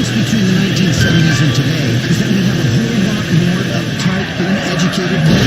difference between the 1970s and today is that we have a whole lot more uptight, uneducated people.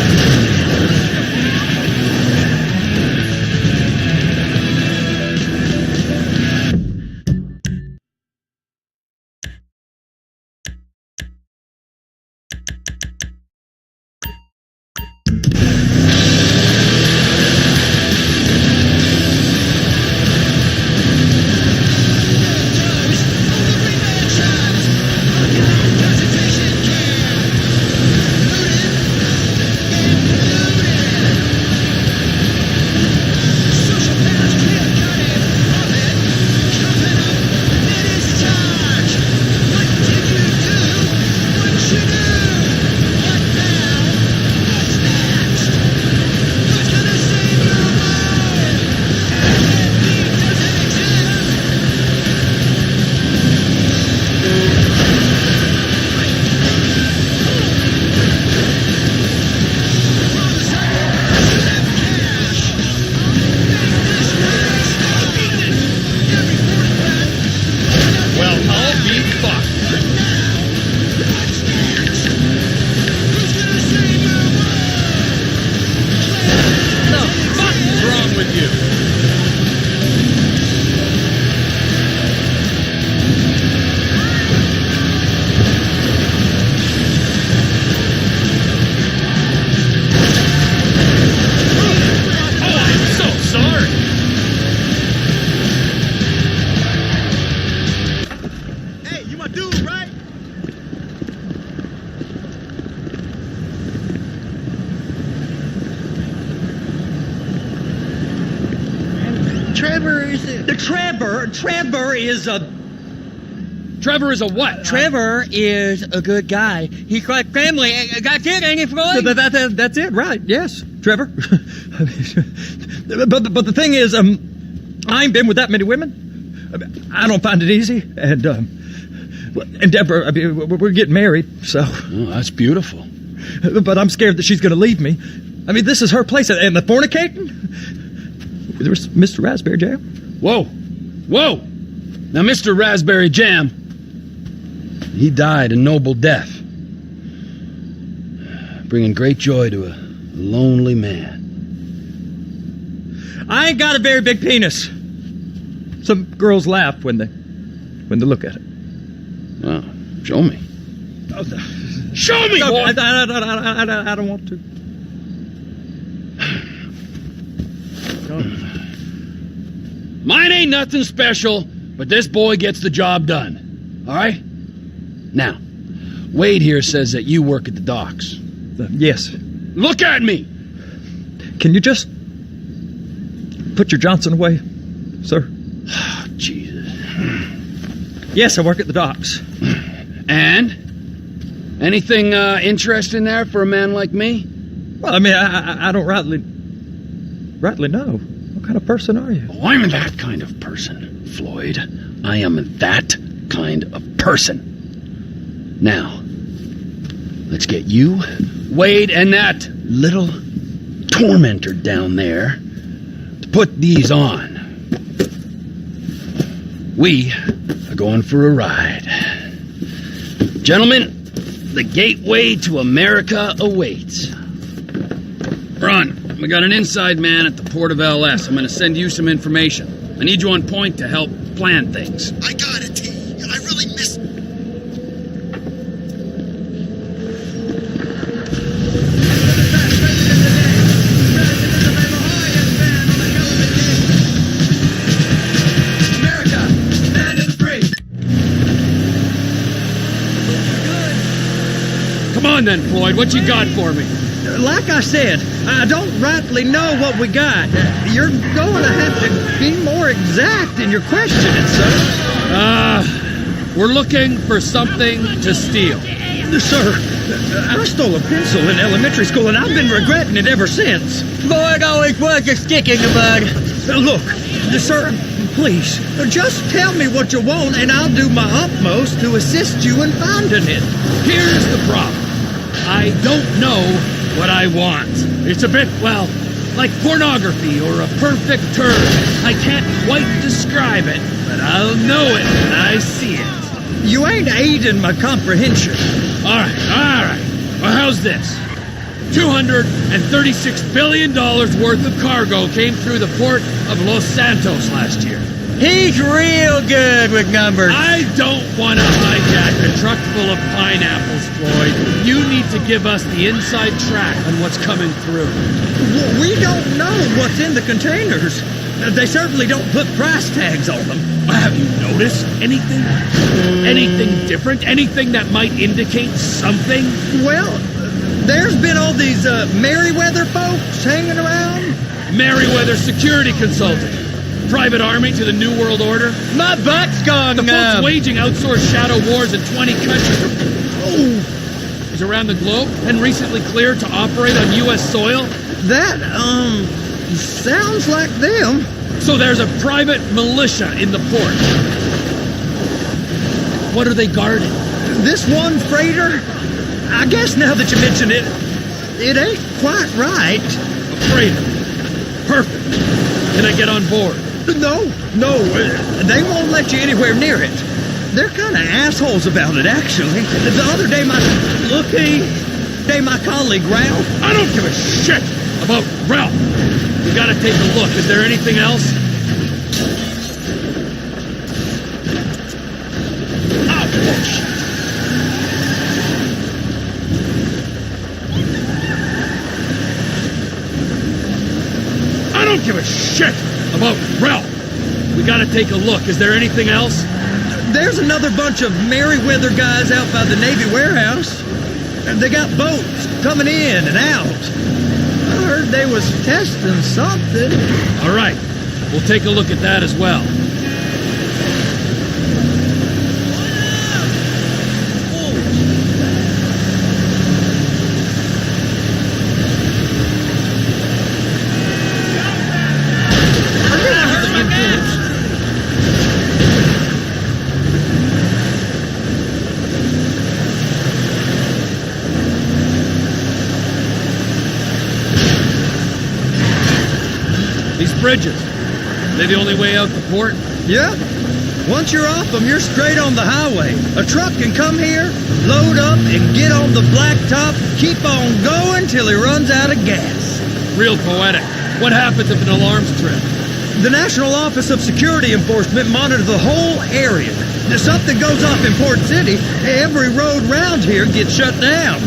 Trevor is a what? Trevor is a good guy. He's like family. That's it, ain't it, Floyd? That's it, right? Yes, Trevor. but the thing is, I ain't been with that many women. I don't find it easy, and Deborah, I mean, we're getting married, so. Oh, that's beautiful. But I'm scared that she's going to leave me. I mean, this is her place, and the fornicating. There's Mr. Raspberry Jam. Whoa. Now, Mr. Raspberry Jam, he died a noble death, bringing great joy to a lonely man. I ain't got a very big penis. Some girls laugh when they look at it. Well, show me. Show me, boy! I don't want to. Mine ain't nothing special, but this boy gets the job done. All right? Now, Wade here says that you work at the docks. Yes. Look at me! Can you just put your Johnson away, sir? Oh, Jesus. Yes, I work at the docks. And? Anything interesting there for a man like me? Well, I mean, I don't rightly know. What kind of person are you? Oh, I'm that kind of person, Floyd. I am that kind of person. Now, let's get you, Wade, and that little tormentor down there to put these on. We are going for a ride. Gentlemen, the gateway to America awaits. Run. We got an inside man at the port of LS. I'm going to send you some information. I need you on point to help plan things. I got it, T. I really miss... America, land is free. Come on then, Floyd. What you got for me? Like I said, I don't rightly know what we got. You're going to have to be more exact in your questioning, sir. We're looking for something to steal. Sir, I stole a pencil in elementary school, and I've been regretting it ever since. Floyd always was a stick in the mud. Look, sir, please, just tell me what you want, and I'll do my utmost to assist you in finding it. Here's the problem. I don't know what I want. It's a bit, well, like pornography or a perfect turn. I can't quite describe it, but I'll know it when I see it. You ain't aiding my comprehension. All right. Well, how's this? $236 billion worth of cargo came through the port of Los Santos last year. He's real good with numbers. I don't want to hijack a truck full of pineapples, Floyd. You need to give us the inside track on what's coming through. We don't know what's in the containers. They certainly don't put price tags on them. Have you noticed anything? Anything different? Anything that might indicate something? Well, there's been all these Merryweather folks hanging around. Merryweather security consultant. Private army to the New World Order. My butt's gone The numb. folks waging outsourced shadow wars in 20 countries around the globe and recently cleared to operate on U.S. soil. That, sounds like them. So there's a private militia in the port. What are they guarding? This one freighter, I guess now that you mention it, it ain't quite right. A freighter. Perfect. Can I get on board? No, they won't let you anywhere near it. They're kind of assholes about it, actually. The other day, my colleague, Ralph... I don't give a shit about Ralph. We gotta take a look. Is there anything else? Oh, bullshit. I don't give a shit about Ralph. We gotta take a look. Is there anything else? There's another bunch of Merryweather guys out by the Navy warehouse. And they got boats coming in and out. I heard they was testing something. All right. We'll take a look at that as well. These bridges, they the only way out the port? Yep. Once you're off them, you're straight on the highway. A truck can come here, load up, and get on the blacktop, keep on going till he runs out of gas. Real poetic. What happens if an alarm's tripped? The National Office of Security Enforcement monitors the whole area. If something goes off in Port City, every road round here gets shut down.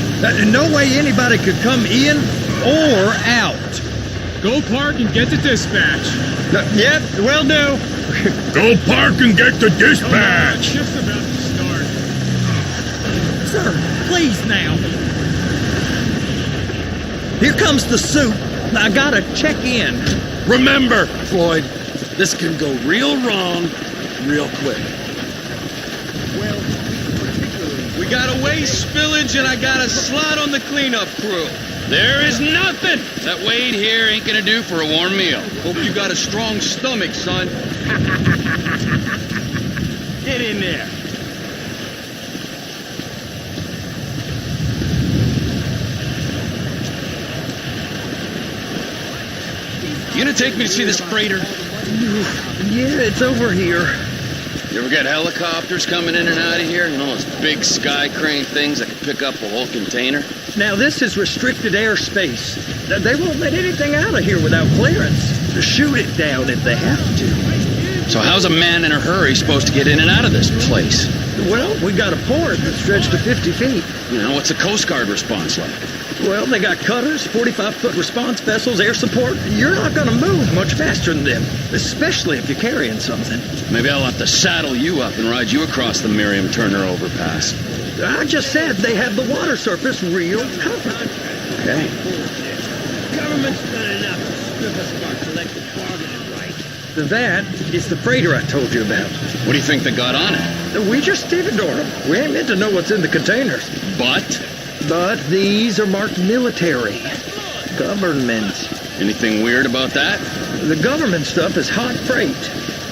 No way anybody could come in or out. Go park and get the dispatch. Yep, will do. Go park and get the dispatch. Shift's about to start. Sir, please now. Here comes the soup. I gotta check in. Remember, Floyd, this can go real wrong real quick. Well, we got a waste spillage and I got a slot on the cleanup crew. There is nothing that Wade here ain't gonna do for a warm meal. Hope you got a strong stomach, son. Get in there. You gonna take me to see this freighter? Yeah, it's over here. You ever get helicopters coming in and out of here? You know, those big sky crane things that can pick up a whole container? Now, this is restricted airspace. They won't let anything out of here without clearance. Shoot it down if they have to. So how's a man in a hurry supposed to get in and out of this place? Well, we got a port that's stretched to 50 feet. You know, what's the Coast Guard response like? Well, they got cutters, 45-foot response vessels, air support. You're not going to move much faster than them, especially if you're carrying something. Maybe I'll have to saddle you up and ride you across the Miriam Turner overpass. I just said they have the water surface real covered. Okay. Government's done enough to strip us of our collective bargaining rights. That is the freighter I told you about. What do you think they got on it? We just stevedored them. We ain't meant to know what's in the containers. But But these are marked military. Government. anything weird about that? The government stuff is hot freight.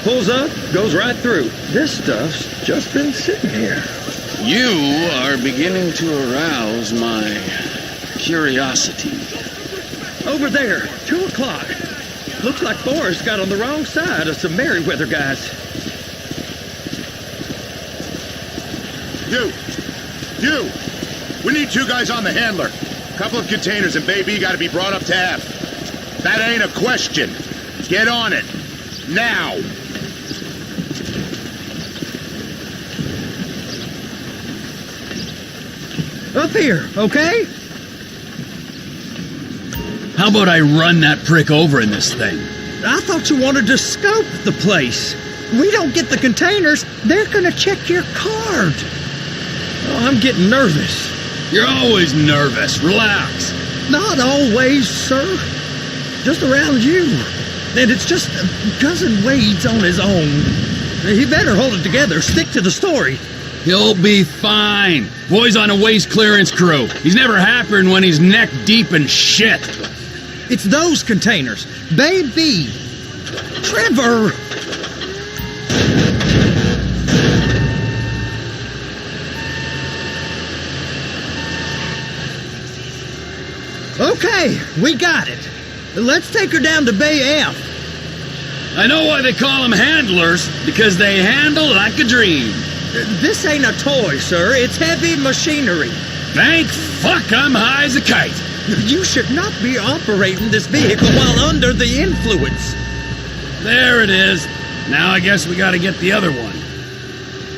Pulls up, goes right through. This stuff's just been sitting here. You are beginning to arouse my curiosity. Over there, 2 o'clock. Looks like Forrest got on the wrong side of some Merryweather guys. You! We need 2 guys on the handler. Couple of containers and Bay B gotta be brought up to F. That ain't a question. Get on it. Now! Up here, okay? How about I run that prick over in this thing? I thought you wanted to scope the place. We don't get the containers, they're gonna check your card. Oh, I'm getting nervous. You're always nervous. Relax. Not always, sir. Just around you. And it's just Cousin Wade's on his own. He better hold it together, stick to the story. He'll be fine. Boy's on a waste clearance crew. He's never happier than when he's neck deep in shit. It's those containers. Baby. Trevor. Okay, we got it. Let's take her down to Bay F. I know why they call them handlers, because they handle like a dream. This ain't a toy, sir. It's heavy machinery. Thank fuck I'm high as a kite. You should not be operating this vehicle while under the influence. There it is. Now I guess we gotta get the other one.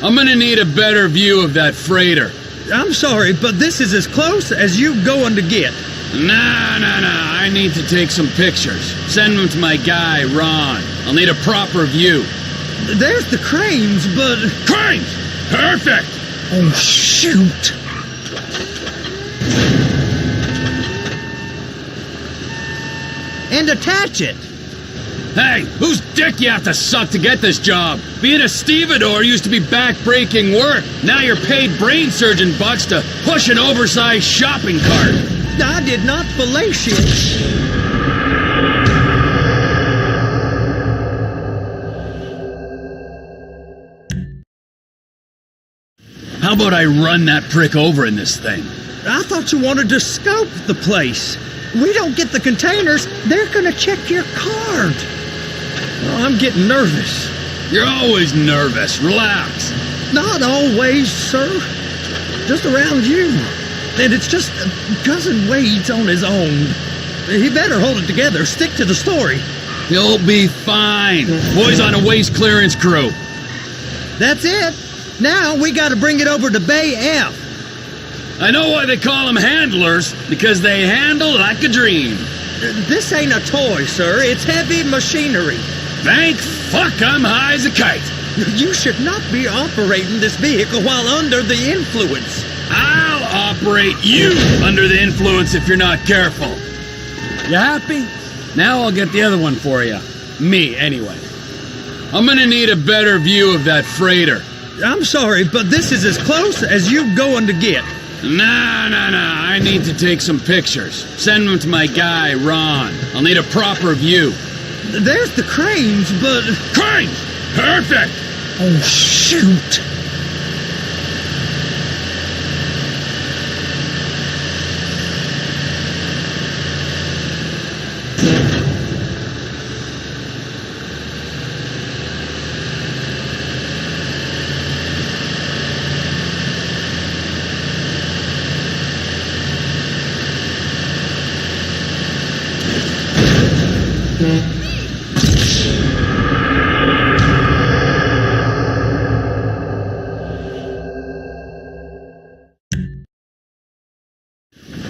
I'm gonna need a better view of that freighter. I'm sorry, but this is as close as you going to get. Nah. I need to take some pictures. Send them to my guy, Ron. I'll need a proper view. There's the cranes, but... Cranes! Perfect! Oh, shoot! And attach it. Hey, whose dick you have to suck to get this job? Being a stevedore used to be back-breaking work. Now you're paid brain surgeon bucks to push an oversized shopping cart. I did not fillet you. How about I run that prick over in this thing? I thought you wanted to scope the place. We don't get the containers, they're gonna check your card. Oh, I'm getting nervous. You're always nervous. Relax. Not always, sir. Just around you. And it's just Cousin Wade's on his own. He better hold it together, stick to the story. He'll be fine. Boy's on a waste clearance crew. That's it. Now we gotta bring it over to Bay F. I know why they call them handlers, because they handle like a dream. This ain't a toy, sir. It's heavy machinery. Thank fuck I'm high as a kite. You should not be operating this vehicle while under the influence. I'll operate you under the influence if you're not careful. You happy? Now I'll get the other one for you. Me, anyway. I'm gonna need a better view of that freighter. I'm sorry, but this is as close as you going to get. Nah. I need to take some pictures. Send them to my guy, Ron. I'll need a proper view. There's the cranes, but... Cranes! Perfect! Oh, shoot!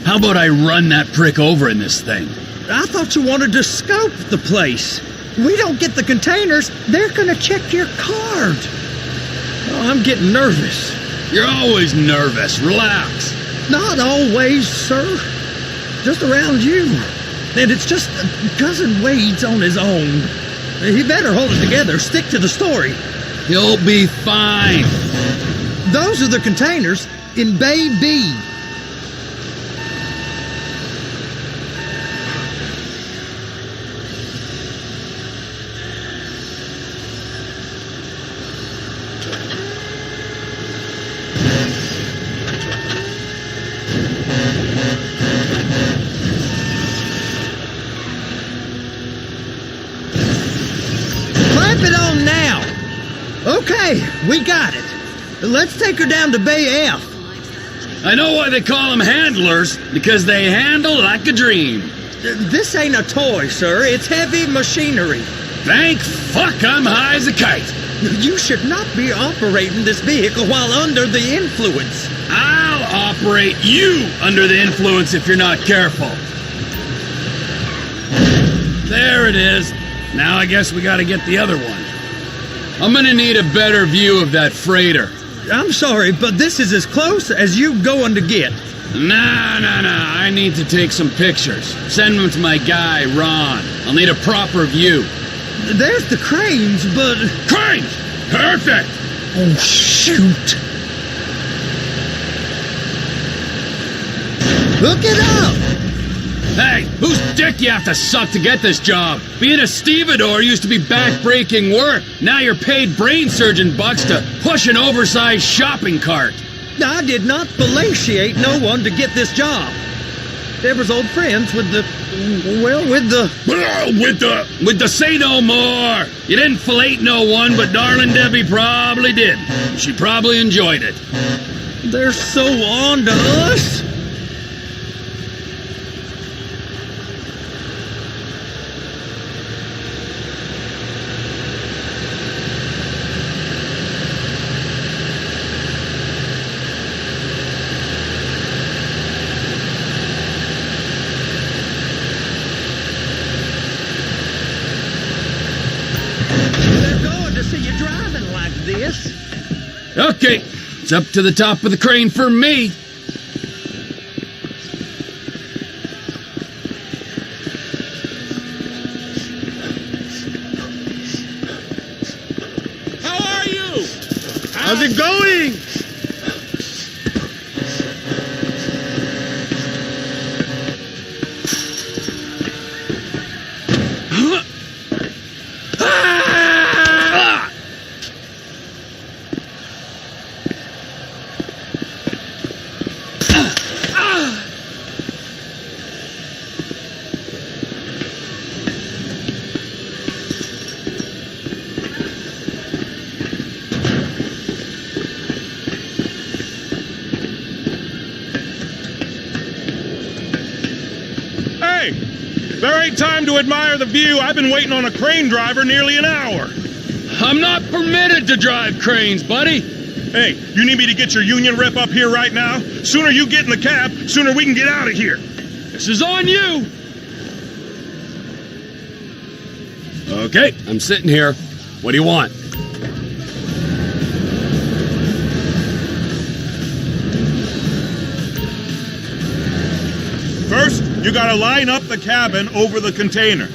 How about I run that prick over in this thing? I thought you wanted to scope the place. We don't get the containers, they're gonna check your card. Oh, I'm getting nervous. You're always nervous. Relax. Not always, sir. Just around you. And it's just Cousin Wade's on his own. He better hold it together, stick to the story. He'll be fine. Those are the containers in Bay B. Clamp it on now. Okay, we got it. Let's take her down to Bay F. I know why they call them handlers, because they handle like a dream. This ain't a toy, sir. It's heavy machinery. Thank fuck I'm high as a kite. You should not be operating this vehicle while under the influence. I'll operate you under the influence if you're not careful. There it is. Now I guess we gotta get the other one. I'm gonna need a better view of that freighter. I'm sorry, but this is as close as you going to get. Nah. I need to take some pictures. Send them to my guy, Ron. I'll need a proper view. There's the cranes, but... Cranes! Perfect! Oh, shoot. Hook it up! Hey, whose dick you have to suck to get this job? Being a stevedore used to be back-breaking work. Now you're paid brain surgeon bucks to push an oversized shopping cart. I did not fellatiate no one to get this job. Deborah's old friends with the say no more. You didn't fillet no one, but darling Debbie probably did. She probably enjoyed it. They're so on to us. Okay, it's up to the top of the crane for me. How are you? How's it going? There ain't time to admire the view. I've been waiting on a crane driver nearly an hour. I'm not permitted to drive cranes, buddy. Hey, you need me to get your union rep up here right now? Sooner you get in the cab, sooner we can get out of here. This is on you. Okay, I'm sitting here. What do you want? First, you gotta line up the cabin over the container.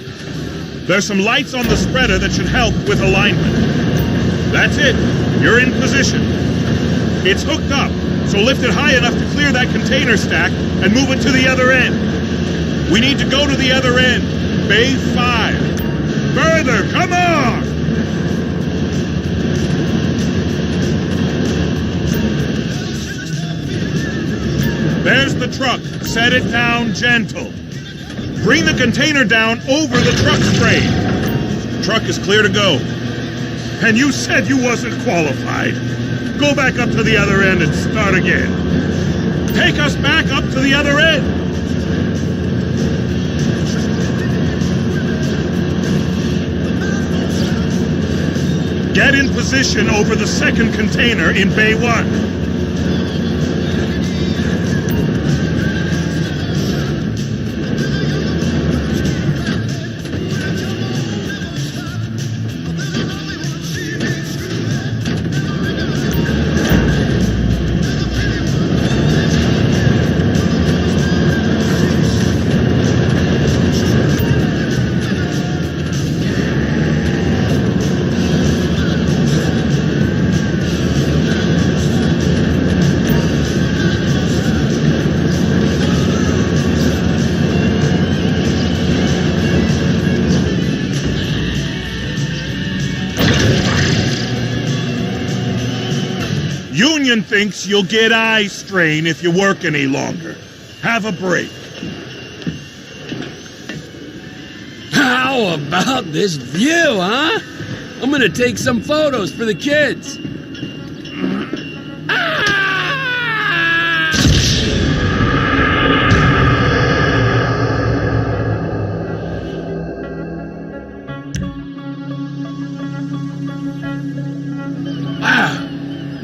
There's some lights on the spreader that should help with alignment. That's it. You're in position. It's hooked up, so lift it high enough to clear that container stack and move it to the other end. We need to go to the other end. Bay 5. Further, come on! There's the truck. Set it down gentle. Bring the container down over the truck's frame. Truck is clear to go. And you said you wasn't qualified. Go back up to the other end and start again. Take us back up to the other end. Get in position over the second container in Bay 1. Union thinks you'll get eye strain if you work any longer. Have a break. How about this view, huh? I'm gonna take some photos for the kids.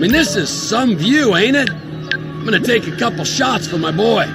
mean, this is some view, ain't it? I'm gonna take a couple shots for my boy.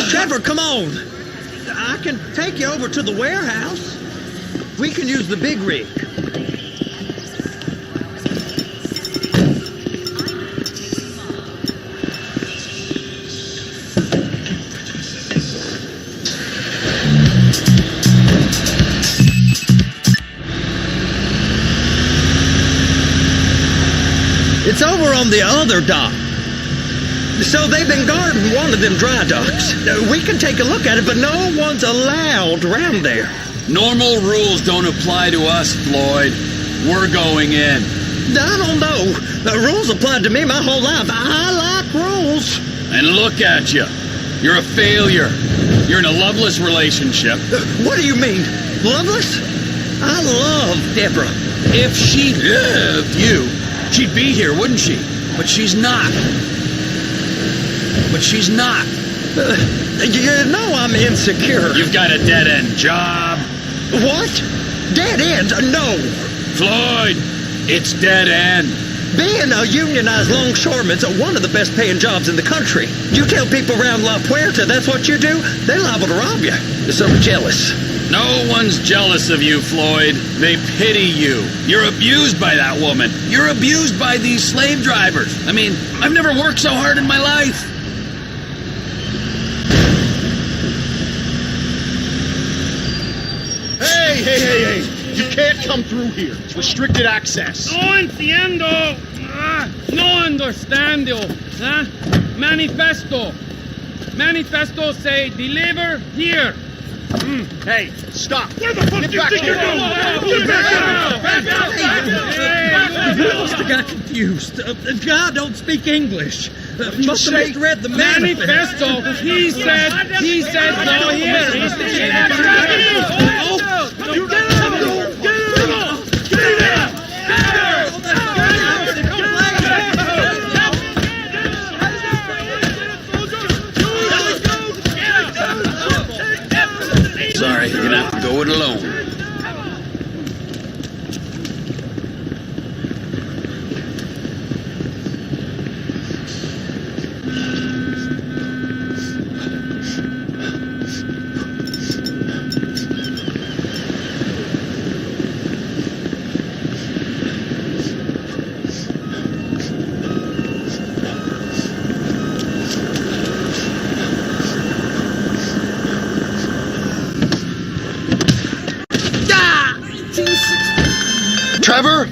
Trevor, come on. I can take you over to the warehouse. We can use the big rig. It's over on the other dock. So they've been guarding one of them dry docks. We can take a look at it, but no one's allowed around there. Normal rules don't apply to us, Floyd. We're going in. I don't know. The rules applied to me my whole life. I like rules. And look at you. You're a failure. You're in a loveless relationship. What do you mean? Loveless? I love Deborah. If she loved you, she'd be here, wouldn't she? But she's not. You know I'm insecure. You've got a dead-end job. What? Dead end? No. Floyd, it's dead end. Being a unionized longshoreman's one of the best paying jobs in the country. You tell people around La Puerta that's what you do, they're liable to rob you. They're so jealous. No one's jealous of you, Floyd. They pity you. You're abused by that woman. You're abused by these slave drivers. I mean, I've never worked so hard in my life. Hey! You can't come through here. It's restricted access. No entiendo. No understando. Manifesto. Manifesto say deliver here. Hey, stop. Where the fuck Get do you back think here. you're going? Back out! You must have got confused. God don't speak English. Must have misread the manifesto. Manifesto. He said no here. Sorry, you're gonna have to go it alone. Trevor,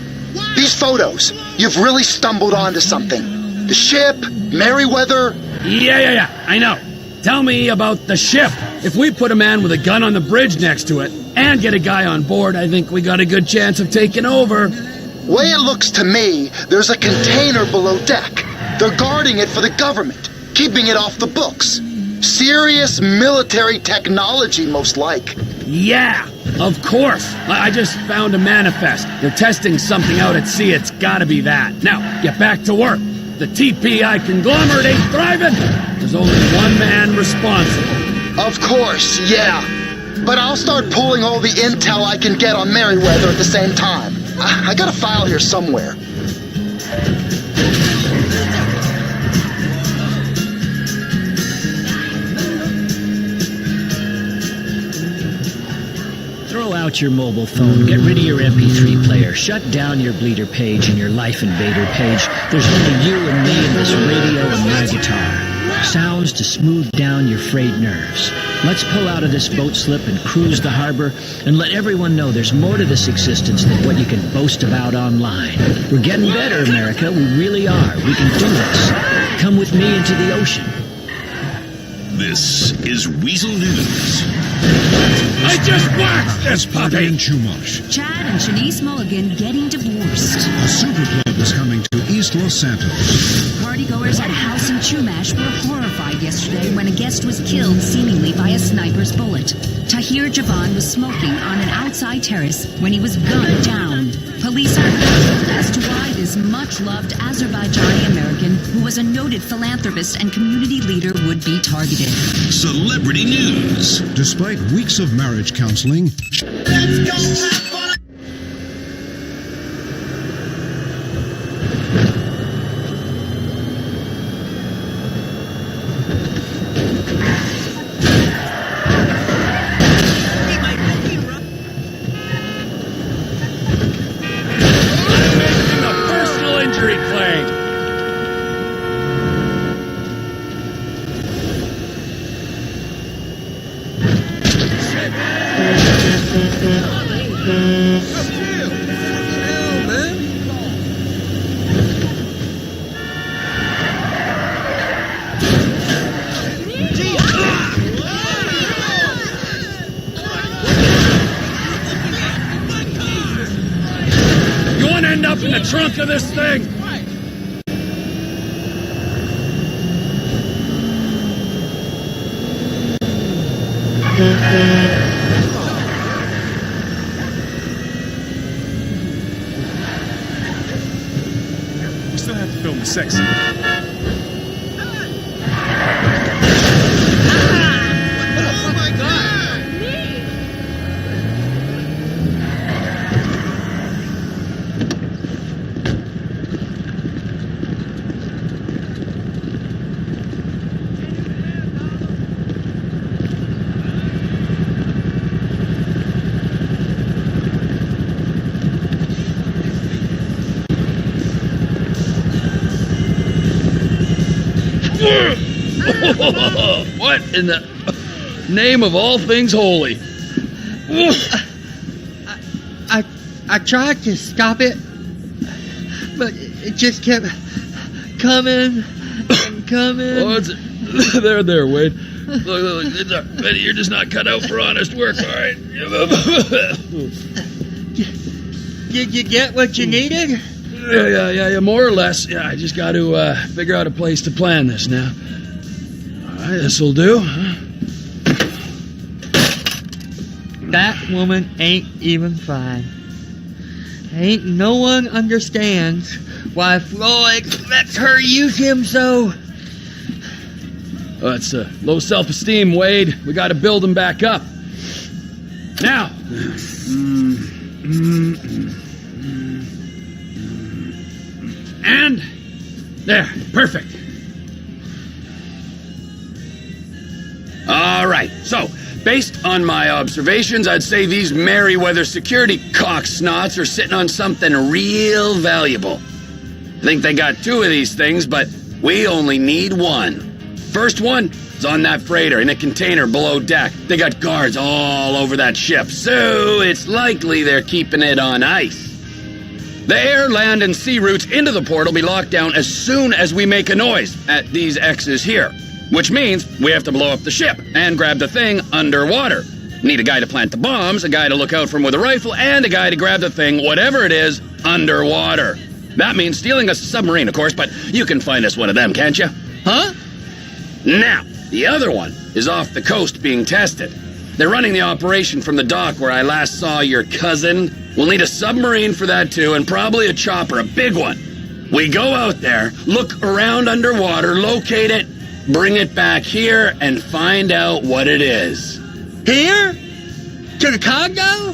these photos, you've really stumbled onto something. The ship, Merryweather. Yeah, I know. Tell me about the ship. If we put a man with a gun on the bridge next to it and get a guy on board, I think we got a good chance of taking over. Way it looks to me, there's a container below deck. They're guarding it for the government, keeping it off the books. Serious military technology, most like. Yeah, of course. I just found a manifest. They're testing something out at sea. It's gotta be that. Now, get back to work. The TPI conglomerate ain't thriving. There's only one man responsible. Of course, yeah. But I'll start pulling all the intel I can get on Merryweather at the same time. I got a file here somewhere. Throw out out your mobile phone. Get rid of your MP3 player. Shut down your Bleeder page and your Life Invader page. There's only you and me and this radio and my guitar. Sounds to smooth down your frayed nerves. Let's pull out of this boat slip and cruise the harbor and let everyone know there's more to this existence than what you can boast about online. We're getting better, America. We really are. We can do this. Come with me into the ocean. This is Weasel News. I just waxed this puppy! In Chumash. Chad and Shanice Mulligan getting divorced. A super club is coming to East Los Santos. Partygoers at a house in Chumash were horrified yesterday when a guest was killed seemingly by a sniper's bullet. Tahir Javan was smoking on an outside terrace when he was gunned down. Police are puzzled as to why this much-loved Azerbaijani American, who was a noted philanthropist and community leader, would be targeted. Celebrity News. Despite weeks of marriage counseling, In the trunk of this thing! We still have to film the sex scene. Oh my god! What in the name of all things holy? I tried to stop it, but it just kept coming and coming. Oh, there, Wade. Look, Betty, you're just not cut out for honest work, all right? Did you get what you needed? Yeah, more or less. Yeah, I just got to figure out a place to plan this now. All right, this'll do. That woman ain't even fine. Ain't no one understands why Floyd lets her use him so. Oh, it's low self-esteem, Wade. We got to build him back up. Now. And there, perfect. All right, so based on my observations, I'd say these Merryweather security cocksnots are sitting on something real valuable. I think they got 2 of these things, but we only need 1. First one is on that freighter in a container below deck. They got guards all over that ship, so it's likely they're keeping it on ice. The air, land, and sea routes into the port will be locked down as soon as we make a noise at these X's here, which means we have to blow up the ship and grab the thing underwater. Need a guy to plant the bombs, a guy to look out for him with a rifle, and a guy to grab the thing, whatever it is, underwater. That means stealing a submarine, of course, but you can find us one of them, can't you? Huh? Now, the other one is off the coast being tested. They're running the operation from the dock where I last saw your cousin. We'll need a submarine for that too, and probably a chopper, a big one. We go out there, look around underwater, locate it, bring it back here, and find out what it is. Here? To the Congo?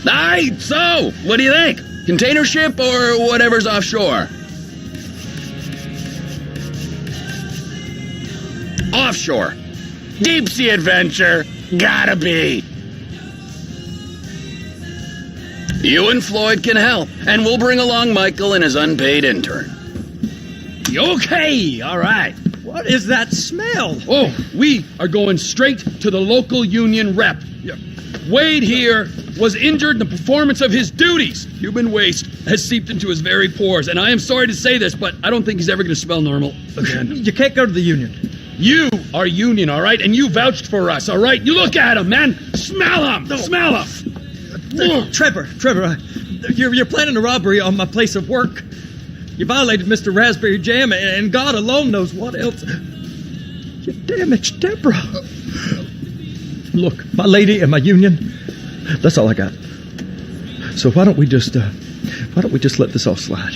Aye, so, what do you think? Container ship or whatever's offshore? Offshore. Deep sea adventure. Gotta be. You and Floyd can help, and we'll bring along Michael and his unpaid intern. Okay, all right. What is that smell? Oh, we are going straight to the local union rep. Wade here was injured in the performance of his duties. Human waste has seeped into his very pores, and I am sorry to say this, but I don't think he's ever going to smell normal again. You can't go to the union. You are union, all right? And you vouched for us, all right? You look at him, man. Smell him. No. Smell him. Trevor, you're planning a robbery on my place of work. You violated Mr. Raspberry Jam, and God alone knows what else. You damaged Deborah. Look, my lady and my union, that's all I got. So why don't we just let this all slide?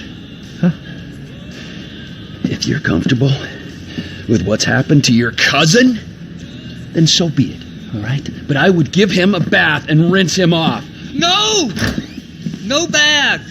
Huh? If you're comfortable with what's happened to your cousin, then so be it, all right? But I would give him a bath and rinse him off. No! No bath!